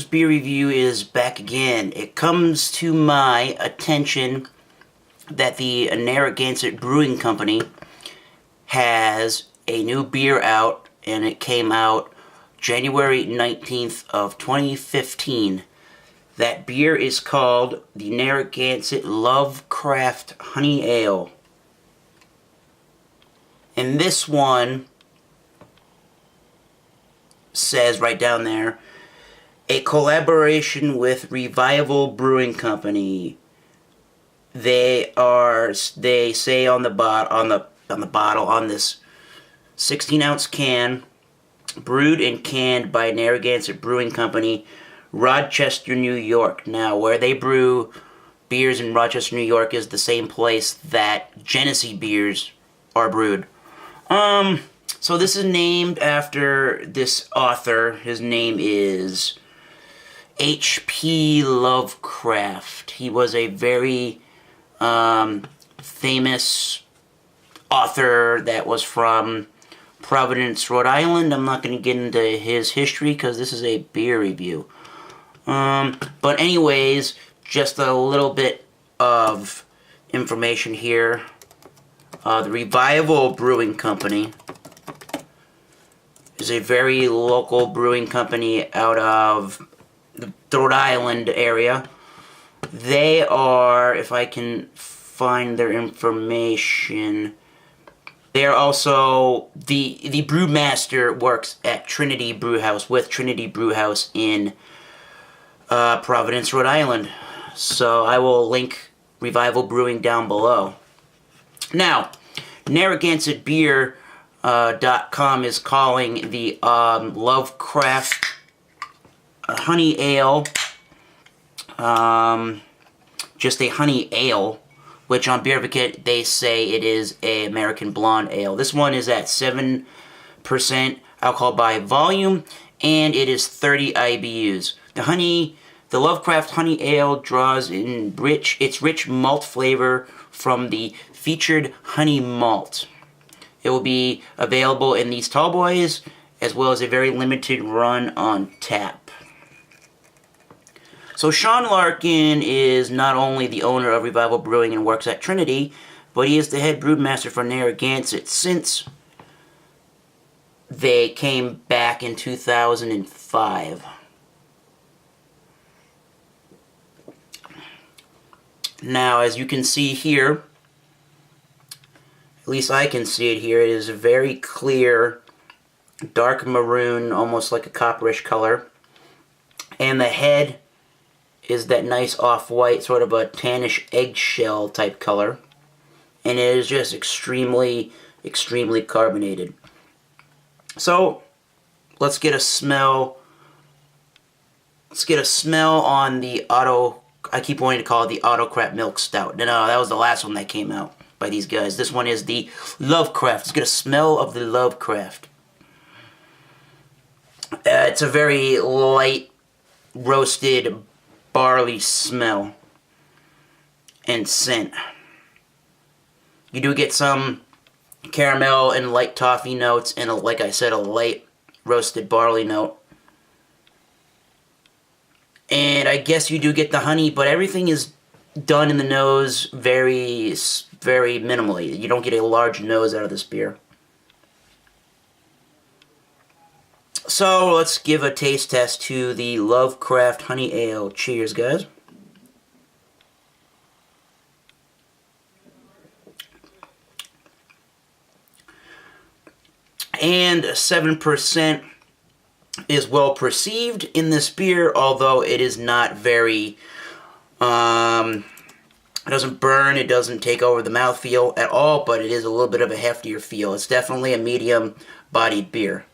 beer review is back again. It comes to my attention that the Narragansett Brewing Company has a new beer out, and it came out January 19th of 2015. That beer is called the Narragansett Lovecraft Honey Ale. And this one says right down there, a collaboration with Revival Brewing Company. They say on the bottle on this 16-ounce can, brewed and canned by Narragansett Brewing Company, Rochester, New York. Now, where they brew beers in Rochester, New York is the same place that Genesee beers are brewed. So this is named after this author. His name is H.P. Lovecraft. He was a very famous author that was from Providence, Rhode Island. I'm not going to get into his history because this is a beer review. But anyways, just a little bit of information here. The Revival Brewing Company is a very local brewing company out of the Rhode Island area. They are, if I can find their information, they're also, the brewmaster works at Trinity Brewhouse, with Trinity Brewhouse in Providence, Rhode Island. So I will link Revival Brewing down below. Now, NarragansettBeer.com is calling the Lovecraft Honey Ale just a honey ale, which on Beer Advocate they say it is a American Blonde Ale. This one is at 7% alcohol by volume, and it is 30 IBUs. The Lovecraft Honey Ale draws in its rich malt flavor from the featured honey malt. It will be available in these tall boys, as well as a very limited run on tap. So Sean Larkin is not only the owner of Revival Brewing and works at Trinity, but he is the head brewmaster for Narragansett since they came back in 2005. Now, as you can see here, at least I can see it here, it is a very clear, dark maroon, almost like a copperish color. And the head is that nice off-white, sort of a tannish eggshell type color. And it is just extremely, extremely carbonated. So, let's get a smell. Let's get a smell on the I keep wanting to call it the Autocrat Milk Stout. No, that was the last one that came out by these guys. This one is the Lovecraft. Let's get a smell of the Lovecraft. It's a very light, roasted barley smell and scent. You do get some caramel and light toffee notes and, like I said, a light roasted barley note. And I guess you do get the honey, but everything is done in the nose very, very minimally. You don't get a large nose out of this beer. So let's give a taste test to the Lovecraft Honey Ale. Cheers, guys. And 7% is well perceived in this beer, although it is not very, it doesn't burn, it doesn't take over the mouthfeel at all, but it is a little bit of a heftier feel. It's definitely a medium-bodied beer.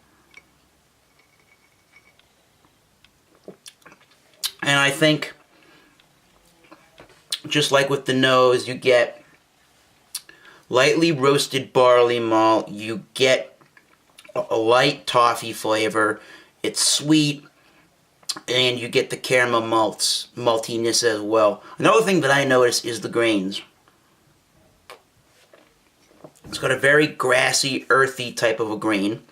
And I think, just like with the nose, you get lightly roasted barley malt, you get a light toffee flavor, it's sweet, and you get the caramel maltiness as well. Another thing that I notice is the grains. It's got a very grassy, earthy type of a grain.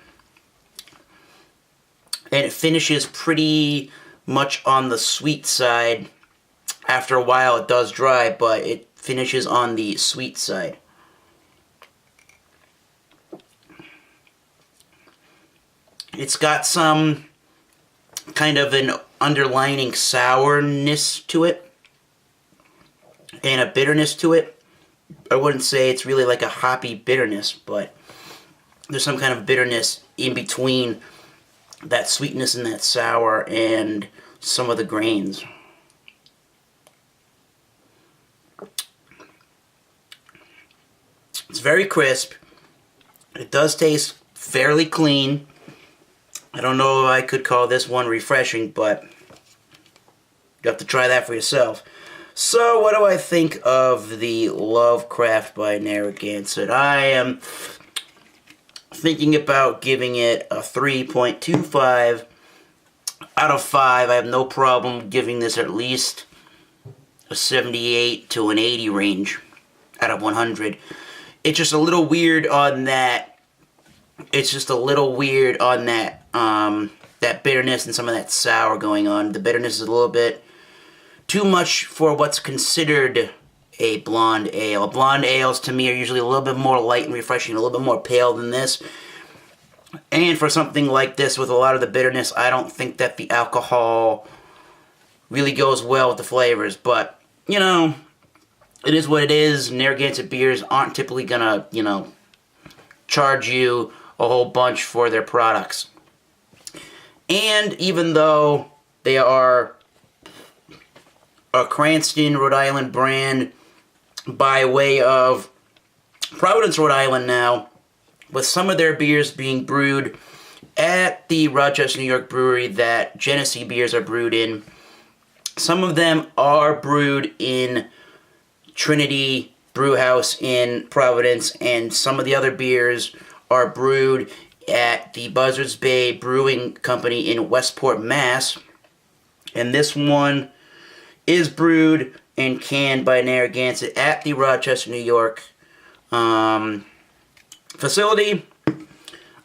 And it finishes pretty much on the sweet side. After a while it does dry, but it finishes on the sweet side. It's got some kind of an underlining sourness to it and a bitterness to it. I wouldn't say it's really like a hoppy bitterness, but there's some kind of bitterness in between that sweetness and that sour and some of the grains. It's very crisp. It does taste fairly clean. I don't know if I could call this one refreshing, but you have to try that for yourself. So, what do I think of the Lovecraft by Narragansett? I am thinking about giving it a 3.25 out of 5. I have no problem giving this at least a 78 to an 80 range out of 100. It's just a little weird on that. It's just a little weird on that that bitterness and some of that sour going on. The bitterness is a little bit too much for what's considered a blonde ale. Blonde ales to me are usually a little bit more light and refreshing, a little bit more pale than this. And for something like this with a lot of the bitterness, I don't think that the alcohol really goes well with the flavors. But, you know, it is what it is. Narragansett beers aren't typically gonna, you know, charge you a whole bunch for their products. And even though they are a Cranston, Rhode Island brand by way of Providence, Rhode Island now, with some of their beers being brewed at the Rochester, New York brewery that Genesee beers are brewed in. Some of them are brewed in Trinity Brewhouse in Providence, and some of the other beers are brewed at the Buzzards Bay Brewing Company in Westport, Mass. And this one is brewed and canned by Narragansett at the Rochester, New York facility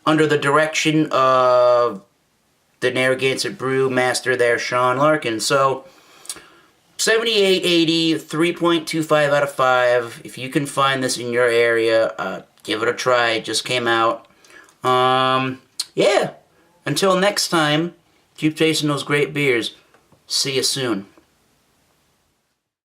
under the direction of the Narragansett brewmaster there, Sean Larkin. So 78, 80, 3.25 out of 5. If you can find this in your area, give it a try. It just came out. Yeah. Until next time, keep tasting those great beers. See you soon.